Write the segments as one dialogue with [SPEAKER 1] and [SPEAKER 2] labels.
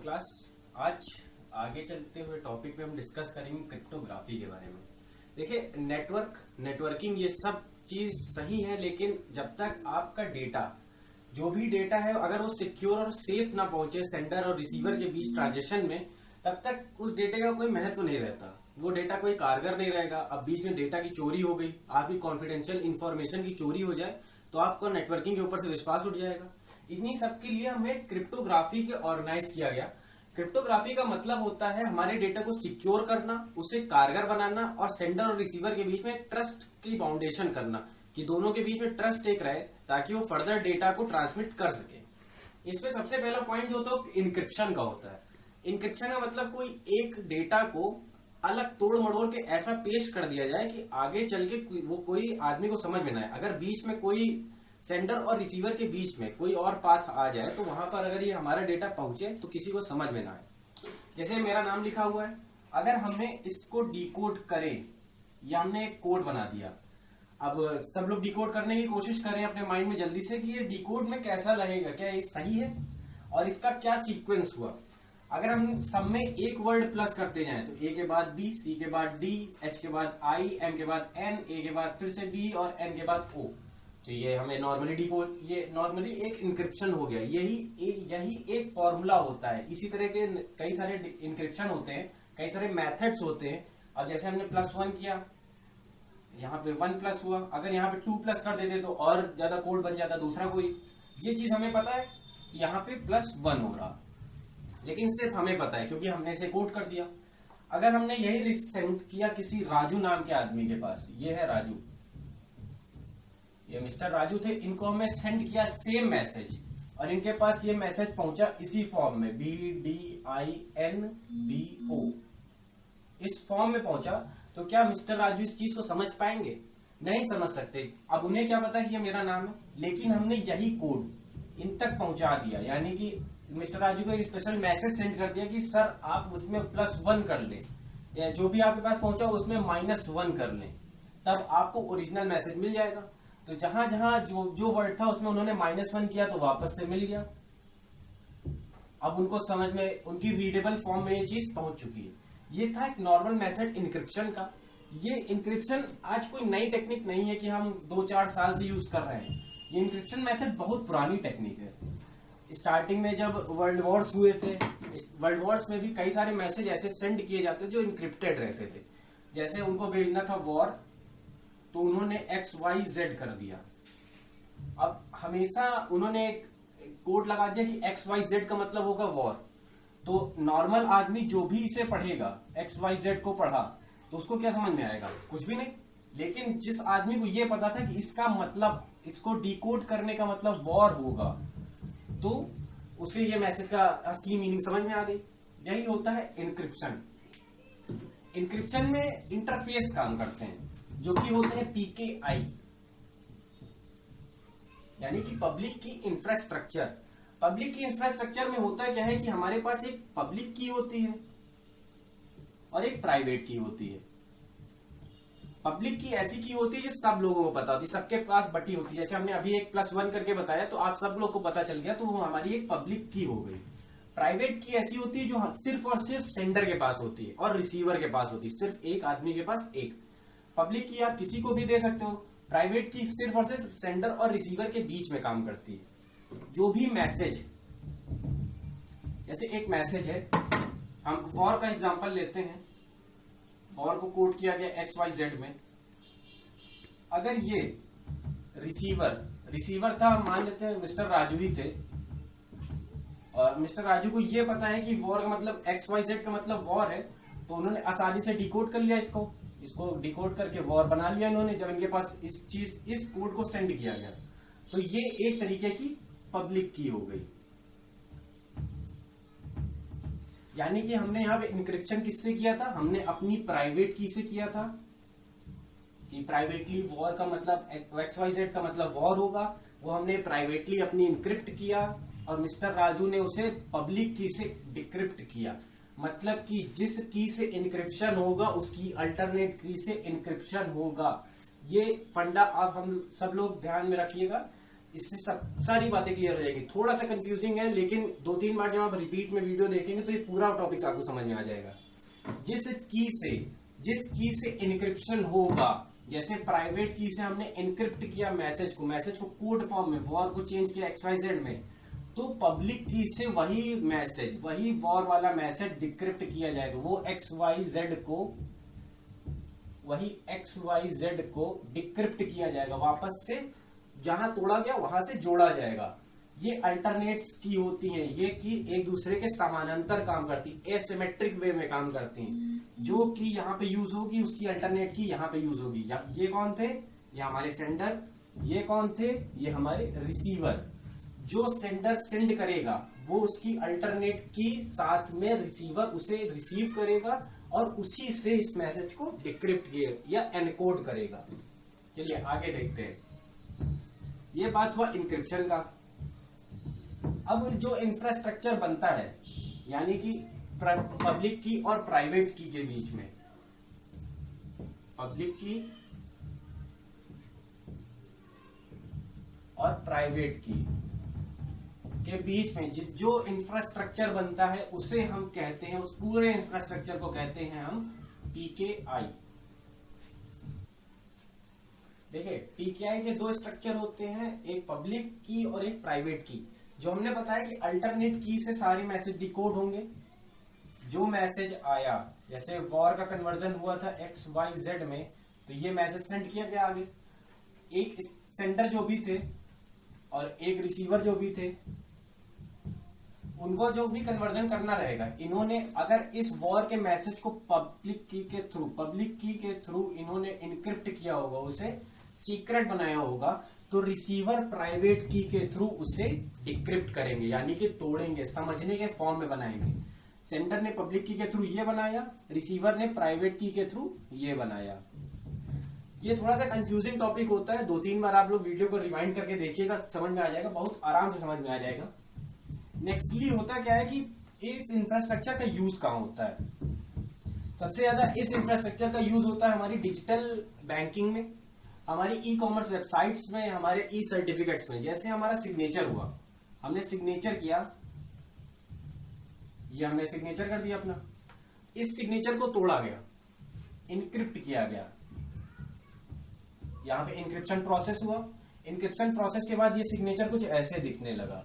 [SPEAKER 1] Class. आज आगे चलते हुए टॉपिक पे हम डिस्कस करेंगे क्रिप्टोग्राफी के बारे में। देखिए, नेटवर्किंग ये सब चीज सही है, लेकिन जब तक आपका डेटा, जो भी डेटा है, अगर वो सिक्योर और सेफ ना पहुंचे सेंडर और रिसीवर के बीच ट्रांजेक्शन में, तब तक उस डेटा का कोई महत्व नहीं रहता। वो डेटा कोई कारगर नहीं रहेगा। अब बीच में डेटा की चोरी हो गई, आपकी कॉन्फिडेंशियल इंफॉर्मेशन की चोरी हो जाए, तो आपको नेटवर्किंग के ऊपर से विश्वास उठ जाएगा। इन्हीं सब के लिए हमें क्रिप्टोग्राफी के ऑर्गेनाइज किया गया। क्रिप्टोग्राफी का मतलब होता है हमारे डेटा को सिक्योर करना, उसे कारगर बनाना और सेंडर और रिसीवर के बीच में ट्रस्ट की फाउंडेशन करना, कि दोनों के बीच में ट्रस्ट एक रहे ताकि वो फर्दर डेटा को ट्रांसमिट कर सके। इसमें सबसे पहला पॉइंट जो तो इनक्रिप्शन का होता है। इनक्रिप्शन का मतलब कोई एक डेटा को अलग तोड़ मड़ोड़ के ऐसा पेश कर दिया जाए कि आगे चल के वो कोई आदमी को समझ में ना आए। अगर बीच में कोई सेंडर और रिसीवर के बीच में कोई और पाथ आ जाए, तो वहां पर अगर ये हमारा डेटा पहुंचे तो किसी को समझ में ना आए। जैसे मेरा नाम लिखा हुआ है, अगर हमने इसको डिकोड करें या हमने एक कोड बना दिया, अब सब लोग डिकोड करने की कोशिश करें अपने माइंड में जल्दी से कि ये डिकोड में कैसा लगेगा, क्या ये सही है और इसका क्या सीक्वेंस हुआ। अगर हम सब में एक वर्ड प्लस करते जाएं, तो ए के बाद बी, सी के बाद डी, एच के बाद आई, एम के बाद एन, ए के बाद फिर से बी और एन के बाद ओ, तो ये हमें नॉर्मली डिकोड, ये नॉर्मली एक इंक्रिप्शन हो गया। यही एक फॉर्मूला होता है। इसी तरह के कई सारे इंक्रिप्शन होते हैं, कई सारे मेथड्स होते हैं। अब जैसे हमने +1 किया, यहाँ पे 1 प्लस हुआ, अगर यहाँ पे 2 प्लस कर देते तो और ज्यादा कोड बन जाता दूसरा कोई। ये चीज हमें पता है, यहाँ पे +1 हो रहा, लेकिन सिर्फ हमें पता है क्योंकि हमने इसे कोड कर दिया। अगर हमने यही सेंड किया किसी राजू नाम के आदमी के पास, ये है राजू, ये मिस्टर राजू थे, इनको हमने सेंड किया सेम मैसेज और इनके पास ये मैसेज पहुंचा इसी फॉर्म में, BDINBO, इस फॉर्म में पहुंचा। तो क्या मिस्टर राजू इस चीज को समझ पाएंगे? नहीं समझ सकते। अब उन्हें क्या पता कि ये मेरा नाम है, लेकिन हमने यही कोड इन तक पहुंचा दिया, यानी कि मिस्टर राजू को एक स्पेशल मैसेज सेंड कर दिया कि सर आप उसमें +1 कर लें, या जो भी आपके पास पहुंचा उसमें -1 कर लें, तब आपको ओरिजिनल मैसेज मिल जाएगा। तो जहां जहां जो वर्ड था उसमें उन्होंने -1 किया तो वापस से मिल गया। अब उनको समझ में, उनकी रीडेबल फॉर्म में ये चीज पहुंच चुकी है। ये था एक नॉर्मल मेथड इनक्रिप्शन का। ये इनक्रिप्शन आज कोई नई टेक्निक नहीं है कि हम 2-4 साल से यूज कर रहे हैं। ये इनक्रिप्शन मेथड बहुत पुरानी टेक्निक है। स्टार्टिंग में जब वर्ल्ड वॉर्स हुए थे, वर्ल्ड वॉर्स में भी कई सारे मैसेज ऐसे सेंड किए जाते जो इनक्रिप्टेड रहते थे। जैसे उनको भेजना था वॉर, तो उन्होंने XYZ कर दिया। अब हमेशा उन्होंने एक कोड लगा दिया कि XYZ का मतलब होगा वॉर। तो नॉर्मल आदमी जो भी इसे पढ़ेगा, XYZ को पढ़ा, तो उसको क्या समझ में आएगा? कुछ भी नहीं। लेकिन जिस आदमी को यह पता था कि इसका मतलब, इसको डिकोड करने का मतलब वॉर होगा, तो उसे ये मैसेज का असली मीनिंग समझ में आ गई। यही होता है इनक्रिप्शन। इनक्रिप्शन में इंटरफेस काम करते हैं, जो कि होते हैं PKI, यानी कि पब्लिक की इंफ्रास्ट्रक्चर। पब्लिक की इंफ्रास्ट्रक्चर में होता क्या है कि हमारे पास एक पब्लिक की होती है और एक प्राइवेट की होती है। पब्लिक की ऐसी की होती है जो सब लोगों को पता होती है, सबके पास बटी होती है। जैसे हमने अभी एक +1 करके बताया, तो आप सब लोग को पता चल गया, तो वो हमारी एक पब्लिक की हो गई। प्राइवेट की ऐसी होती है जो सिर्फ और सिर्फ सेंडर के पास होती है और रिसीवर के पास होती है, सिर्फ एक आदमी के पास एक। पब्लिक की आप किसी को भी दे सकते हो, प्राइवेट की सिर्फ और सिर्फ सेंडर और रिसीवर के बीच में काम करती है। जो भी मैसेज, जैसे एक मैसेज है, हम वॉर का एग्जांपल लेते हैं। वॉर को कोड किया गया XYZ में। अगर ये रिसीवर था, मान लेते हैं मिस्टर राजू ही थे, और मिस्टर राजू को ये पता है कि वॉर का मतलब XYZ का मतलब वॉर है, तो उन्होंने आसानी से डिकोड कर लिया इसको डिकोड करके वॉर बना लिया इन्होंने, जब इनके पास इस कोड को सेंड किया गया। तो ये एक तरीके की पब्लिक की हो गई। यानी कि हमने यहां पे इंक्रिप्शन किससे किया था? हमने अपनी प्राइवेट की से किया था, कि प्राइवेटली वॉर का मतलब XYZ का मतलब वॉर होगा, वो हमने प्राइवेटली अपनी इंक्रिप्ट किया, और मिस्टर राजू ने उसे पब्लिक की से डिक्रिप्ट किया। मतलब कि जिस की से इंक्रिप्शन होगा उसकी अल्टरनेट की से इंक्रिप्शन होगा। ये फंडा आप हम सब लोग ध्यान में रखिएगा। इससे सब सारी बातें क्लियर हो जाएगी। थोड़ा सा कंफ्यूजिंग है, लेकिन 2-3 बार जब आप रिपीट में वीडियो देखेंगे तो ये पूरा टॉपिक आपको समझ में आ जाएगा। जिस की से इनक्रिप्शन होगा, जैसे प्राइवेट की से हमने इनक्रिप्ट किया मैसेज को कोड फॉर्म में, वॉर को चेंज किया XYZ में, तो पब्लिक की से वही वॉर वाला मैसेज डिक्रिप्ट किया जाएगा। वो XYZ को डिक्रिप्ट किया जाएगा, वापस से जहां तोड़ा गया वहां से जोड़ा जाएगा। ये अल्टरनेट्स की होती हैं, ये की एक दूसरे के समानांतर काम करती, एसिमेट्रिक वे में काम करती हैं। जो की यहाँ पे यूज होगी उसकी अल्टरनेट की यहाँ पे यूज होगी। ये कौन थे? ये हमारे सेंडर। ये कौन थे? ये हमारे रिसीवर। जो सेंडर सेंड करेगा वो उसकी अल्टरनेट की साथ में रिसीवर उसे रिसीव करेगा और उसी से इस मैसेज को डिक्रिप्ट या एनकोड करेगा। चलिए आगे देखते हैं। ये बात हुआ इंक्रिप्शन का। अब जो इंफ्रास्ट्रक्चर बनता है, यानी कि पब्लिक की और प्राइवेट की के बीच में, पब्लिक की और प्राइवेट की के बीच में जो इंफ्रास्ट्रक्चर बनता है उसे हम कहते हैं, उस पूरे इंफ्रास्ट्रक्चर को कहते हैं हम PKI। देखिए PKI के दो स्ट्रक्चर होते हैं, एक पब्लिक की और एक प्राइवेट की। जो हमने बताया कि अल्टरनेट की से सारे मैसेज डिकोड होंगे। जो मैसेज आया, जैसे वॉर का कन्वर्जन हुआ था XYZ में, तो ये मैसेज सेंड किया गया आगे। एक सेंडर जो भी थे और एक रिसीवर जो भी थे, उनको जो भी कन्वर्जन करना रहेगा, इन्होंने अगर इस वॉर के मैसेज को पब्लिक की के थ्रू इन्होंने इनक्रिप्ट किया होगा, उसे सीक्रेट बनाया होगा, तो रिसीवर प्राइवेट की के थ्रू उसे डिक्रिप्ट करेंगे, यानी कि तोड़ेंगे, समझने के फॉर्म में बनाएंगे। सेंडर ने पब्लिक की के थ्रू ये बनाया, रिसीवर ने प्राइवेट की के थ्रू ये बनाया। ये थोड़ा सा कंफ्यूजिंग टॉपिक होता है, 2-3 बार आप लोग वीडियो को रिवाइंड करके देखिएगा, समझ में आ जाएगा, बहुत आराम से समझ में आ जाएगा। नेक्स्टली होता क्या है कि इस इंफ्रास्ट्रक्चर का यूज कहां होता है? सबसे ज्यादा इस इंफ्रास्ट्रक्चर का यूज होता है हमारी डिजिटल बैंकिंग में, हमारी ई-कॉमर्स वेबसाइट्स में, हमारे ई सर्टिफिकेट्स में। जैसे हमारा सिग्नेचर हुआ, हमने सिग्नेचर किया, ये हमने सिग्नेचर कर दिया अपना, इस सिग्नेचर को तोड़ा गया, इनक्रिप्ट किया गया, यहां पे इनक्रिप्शन प्रोसेस हुआ। इनक्रिप्शन प्रोसेस के बाद ये सिग्नेचर कुछ ऐसे दिखने लगा,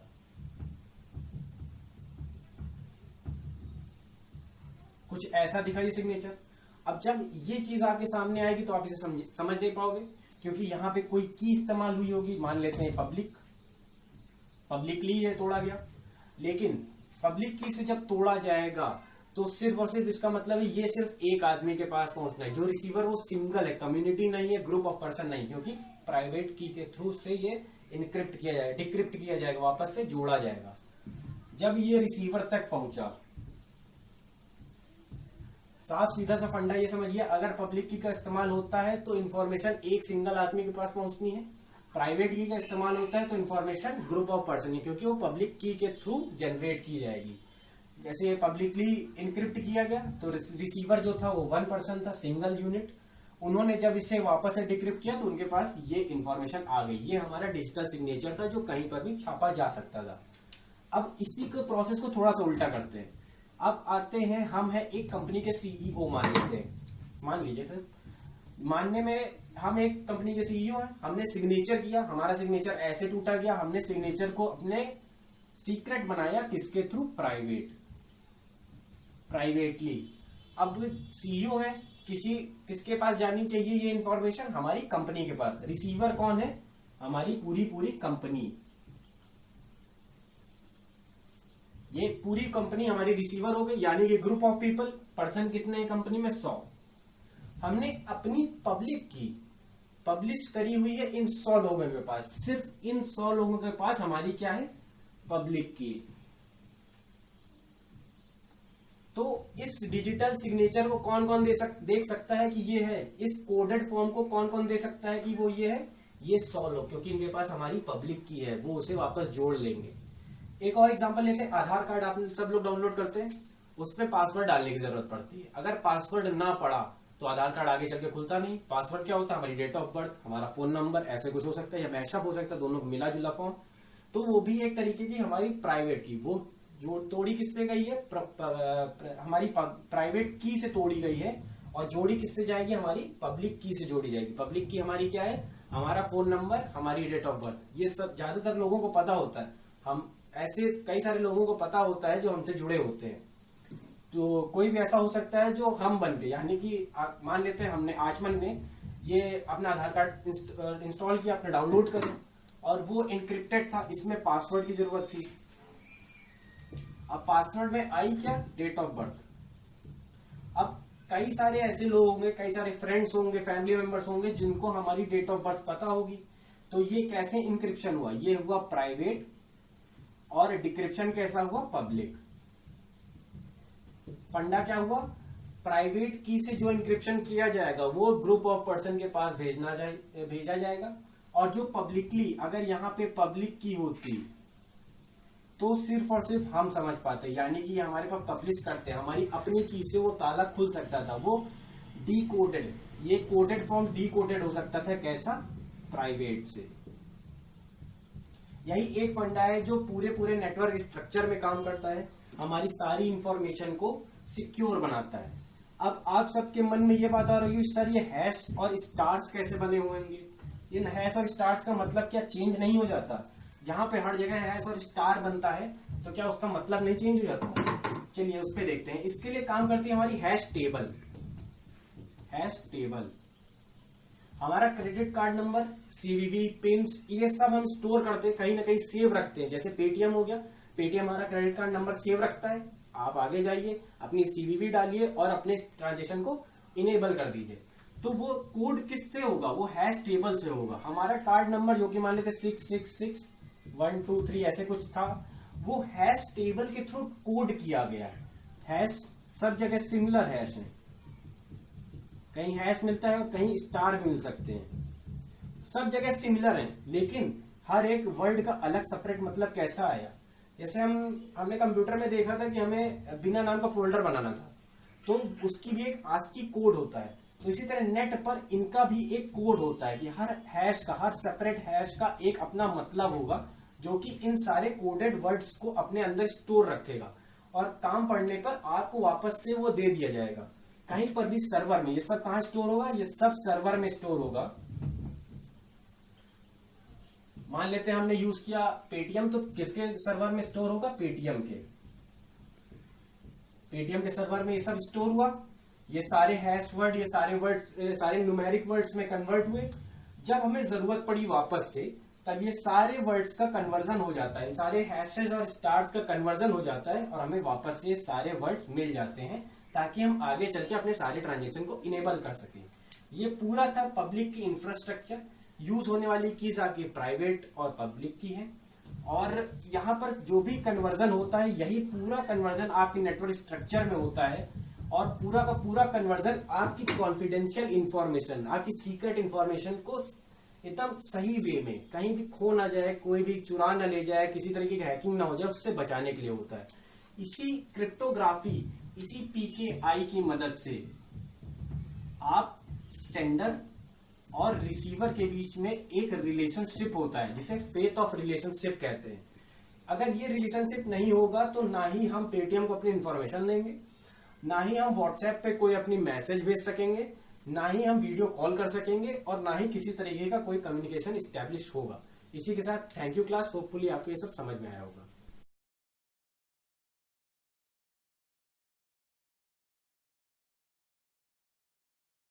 [SPEAKER 1] कुछ ऐसा दिखा ये सिग्नेचर। अब जब ये चीज आपके सामने आएगी तो आप इसे समझ नहीं पाओगे, क्योंकि यहां पे कोई की इस्तेमाल हुई होगी। मान लेते हैं पब्लिकली ये तोड़ा गया, लेकिन पब्लिक की से जब तोड़ा जाएगा तो सिर्फ और सिर्फ इसका मतलब है ये सिर्फ एक आदमी के पास पहुंचना है। जो रिसीवर वो सिंगल है, कम्युनिटी नहीं है, ग्रुप ऑफ पर्सन नहीं, क्योंकि प्राइवेट की के थ्रू से ये इनक्रिप्ट किया जाएगा, डिक्रिप्ट किया जाएगा, वापस से जोड़ा जाएगा। जब ये रिसीवर तक पहुंचा, साफ सीधा सा फंडा ये समझिए, अगर पब्लिक की का इस्तेमाल होता है तो इन्फॉर्मेशन एक सिंगल आदमी के पास पहुंचनी है, प्राइवेट की का इस्तेमाल होता है तो इन्फॉर्मेशन ग्रुप ऑफ पर्सन है, क्योंकि वो पब्लिक की के थ्रू जनरेट की जाएगी। जैसे ये पब्लिकली इनक्रिप्ट किया गया तो रिसीवर जो था वो 1 पर्सन था, सिंगल यूनिट। उन्होंने जब इसे वापस से डिक्रिप्ट किया तो उनके पास ये इन्फॉर्मेशन आ गई। ये हमारा डिजिटल सिग्नेचर था जो कहीं पर भी छापा जा सकता था। अब इसी को प्रोसेस को थोड़ा सा उल्टा करते हैं। अब आते हैं, हम है एक कंपनी के सीईओ मान लेते हैं, मान लीजिए फिर मानने में हम एक कंपनी के सीईओ हैं, हमने सिग्नेचर किया, हमारा सिग्नेचर ऐसे टूटा गया, हमने सिग्नेचर को अपने सीक्रेट बनाया, किसके थ्रू? प्राइवेटली। अब सीईओ है, किसके पास जानी चाहिए ये इंफॉर्मेशन? हमारी कंपनी के पास। रिसीवर कौन है? हमारी पूरी कंपनी। ये पूरी कंपनी हमारी रिसीवर हो गई, यानी कि ग्रुप ऑफ पीपल, पर्सन कितने हैं कंपनी में? 100। हमने अपनी पब्लिक की पब्लिश करी हुई है इन 100 लोगों के पास, सिर्फ इन 100 लोगों के पास हमारी क्या है? पब्लिक की। तो इस डिजिटल सिग्नेचर को कौन कौन देख सकता है कि ये है? इस कोडेड फॉर्म को कौन कौन दे सकता है कि वो ये है? ये 100 लोग, क्योंकि इनके पास हमारी पब्लिक की है, वो उसे वापस जोड़ लेंगे। एक और एग्जांपल लेते हैं, आधार कार्ड आप सब लोग डाउनलोड करते हैं, उस पर पासवर्ड डालने की जरूरत पड़ती है। अगर पासवर्ड ना पड़ा तो आधार कार्ड आगे चल के खुलता नहीं। पासवर्ड क्या होता है, हमारी डेट ऑफ बर्थ, हमारा फोन नंबर, ऐसे कुछ हो सकता है या मैशअप हो सकता है, दोनों मिला जुला फॉर्म। तो वो भी एक तरीके की हमारी प्राइवेट की, वो जो तोड़ी किससे गई है, हमारी प्राइवेट की से तोड़ी गई है, और जोड़ी किससे जाएगी, हमारी पब्लिक की से जोड़ी जाएगी। पब्लिक की हमारी क्या है, हमारा फोन नंबर, हमारी डेट ऑफ बर्थ। ये सब ज्यादातर लोगों को पता होता है, हम ऐसे कई सारे लोगों को पता होता है जो हमसे जुड़े होते हैं। तो कोई भी ऐसा हो सकता है जो हम बन के, यानी कि मान लेते हैं हमने आचमन में ये अपना आधार कार्ड इंस्टॉल किया, आपने डाउनलोड करा और वो इनक्रिप्टेड था, इसमें पासवर्ड की जरूरत थी। अब पासवर्ड में आई क्या, डेट ऑफ बर्थ। अब कई सारे ऐसे लोग होंगे, कई सारे फ्रेंड्स होंगे, फैमिली मेंबर्स होंगे जिनको हमारी डेट ऑफ बर्थ पता होगी। तो ये कैसे इंक्रिप्शन हुआ, ये हुआ प्राइवेट, और डिक्रिप्शन कैसा हुआ, पब्लिक। फंडा क्या हुआ, प्राइवेट की से जो इंक्रिप्शन किया जाएगा वो ग्रुप ऑफ पर्सन के पास भेजा जाएगा, और जो पब्लिकली, अगर यहाँ पे पब्लिक की होती तो सिर्फ और सिर्फ हम समझ पाते, यानी कि हमारे पास पब्लिश करते हैं, हमारी अपनी की से वो ताला खुल सकता था, वो डीकोडेड, ये कोडेड फॉर्म डीकोडेड हो सकता था, कैसा, प्राइवेट से। यही एक फंडा है जो पूरे नेटवर्क स्ट्रक्चर में काम करता है, हमारी सारी इंफॉर्मेशन को सिक्योर बनाता है। अब आप सबके मन में ये बात आ रही है, सर ये हैश और स्टार्स कैसे बने हुए होंगे, इन हैश और स्टार्स का मतलब क्या चेंज नहीं हो जाता, जहां पे हर जगह हैश और स्टार बनता है तो क्या उसका मतलब नहीं चेंज हो जाता। चलिए उस पे देखते हैं। इसके लिए काम करती है हमारी हैश टेबल। हैश टेबल हमारा credit card number, CVV, pins, ये सब हम स्टोर करते हैं, कहीं ना कहीं सेव रखते हैं। जैसे पेटीएम हो गया, पेटीएम हमारा क्रेडिट कार्ड नंबर सेव रखता है। आप आगे जाइए, अपनी सीवीवी डालिए और अपने ट्रांजेक्शन को इनेबल कर दीजिए। तो वो कोड किससे होगा, वो हैश टेबल से होगा। हमारा कार्ड नंबर जो कि मान लेते 666-123 ऐसे कुछ था, वो हैश टेबल के थ्रू कोड किया गया है। हैश सब जगह सिमिलर हैश है, कहीं हैश मिलता है और कहीं स्टार भी मिल सकते हैं, सब जगह सिमिलर है, लेकिन हर एक वर्ड का अलग सेपरेट मतलब कैसा आया। जैसे हमने कंप्यूटर में देखा था कि हमें बिना नाम का फोल्डर बनाना था, तो उसकी भी एक आस्की कोड होता है। तो इसी तरह नेट पर इनका भी एक कोड होता है कि हर हैश का, हर सेपरेट हैश का एक अपना मतलब होगा, जो कि इन सारे कोडेड वर्ड्स को अपने अंदर स्टोर रखेगा, और काम पड़ने पर आपको वापस से वो दे दिया जाएगा। कहीं पर भी सर्वर में, ये सब कहां स्टोर होगा, ये सब सर्वर में स्टोर होगा। मान लेते हैं हमने यूज किया पेटीएम, तो किसके सर्वर में स्टोर होगा, पेटीएम के सर्वर में ये सब स्टोर हुआ। ये सारे हैश वर्ड, ये सारे वर्ड, सारे न्यूमेरिक वर्ड्स में कन्वर्ट हुए। जब हमें जरूरत पड़ी वापस से, तब ये सारे वर्ड्स का कन्वर्जन हो जाता है, इन सारे हैशेस और स्टार्स का कन्वर्जन हो जाता है, और हमें वापस से सारे वर्ड्स मिल जाते हैं, ताकि हम आगे चल के अपने सारे ट्रांजेक्शन को इनेबल कर सकें। ये पूरा था पब्लिक की इंफ्रास्ट्रक्चर। यूज होने वाली कीज आपकी प्राइवेट और पब्लिक की है, और यहाँ पर जो भी कन्वर्जन होता है, यही पूरा कन्वर्जन आपके नेटवर्क स्ट्रक्चर में होता है, और पूरा का पूरा कन्वर्जन आपकी कॉन्फिडेंशियल इंफॉर्मेशन, आपकी सीक्रेट इंफॉर्मेशन को एकदम सही वे में, कहीं भी खो ना जाए, कोई भी चुरा ना ले जाए, किसी तरीके की हैकिंग ना हो जाए, उससे बचाने के लिए होता है। इसी क्रिप्टोग्राफी, इसी पीकेआई की मदद से आप सेंडर और रिसीवर के बीच में एक रिलेशनशिप होता है, जिसे फेथ ऑफ रिलेशनशिप कहते हैं। अगर ये रिलेशनशिप नहीं होगा तो ना ही हम पेटीएम को अपनी इंफॉर्मेशन देंगे, ना ही हम व्हाट्सएप पे कोई अपनी मैसेज भेज सकेंगे, ना ही हम वीडियो कॉल कर सकेंगे, और ना ही किसी तरीके का कोई कम्युनिकेशन इस्टेब्लिश होगा। इसी के साथ थैंक यू क्लास, होपफुली आपको ये सब समझ में आया होगा।